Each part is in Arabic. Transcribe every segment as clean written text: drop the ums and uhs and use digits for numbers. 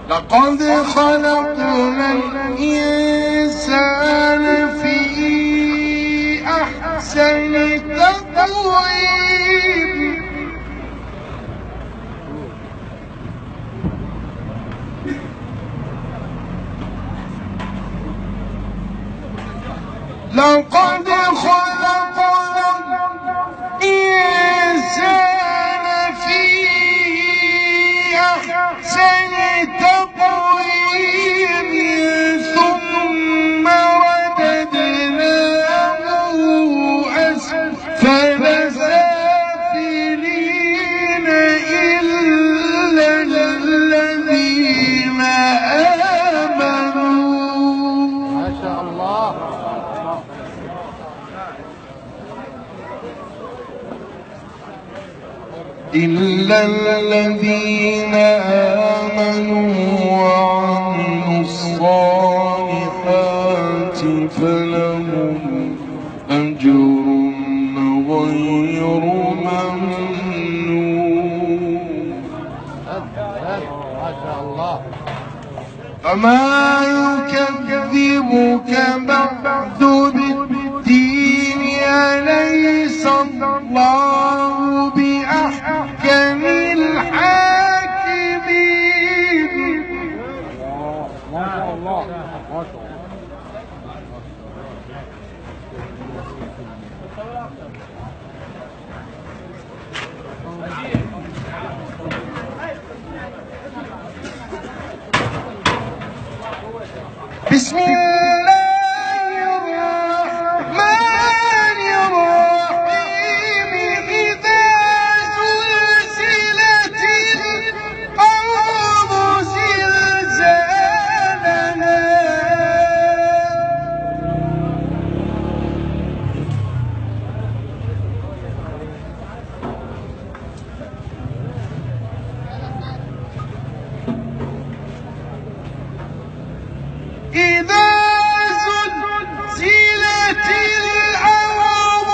لقد خلقنا الإنسان في أحسن تقويم لقد خلقنا الإنسان في أحسن تقويم ثم رددناه أسفل سافلين إلا الذين آمنوا. ما شاء الله. إلا الذين آمنوا وعملوا الصالحات فلهم أجر غير ممنون. ما شاء الله. فما يكذبك بعد بالدين أليس الله بأحكم الحاكمين. ما شاء الله. ما شاء الله. بسم الله الرحمن الرحيم. إذا زلزلت الأرض زلزالها إذا زلزلت الأرض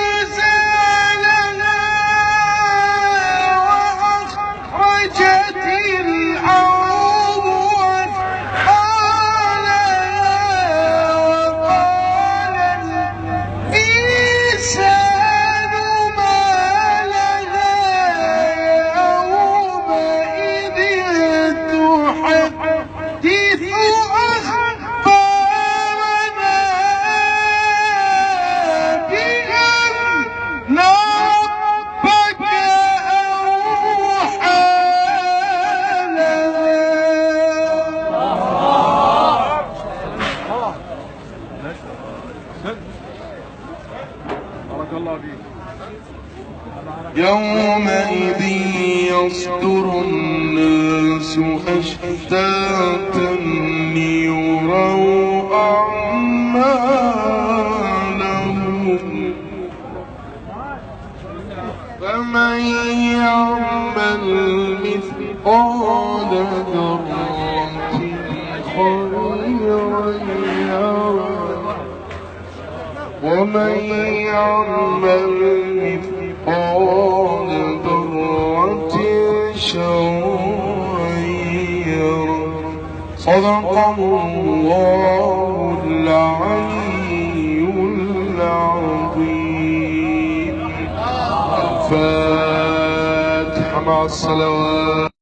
زلزالها وأخرجت الأرض أثقالها وقال الإنسان ما لها يومئذ تحدث أخبارنا بأن ربك أوحى لها. بارك الله فيك. يومئذ يصدر الناس أشتاتا ليروا أعمالهم فمن يعمل مثقال ذرة خيرا يره ومن يعمل مثقال ذرة شرا يره. صدق الله العلي العظيم. الفاتحة مع الصلوات.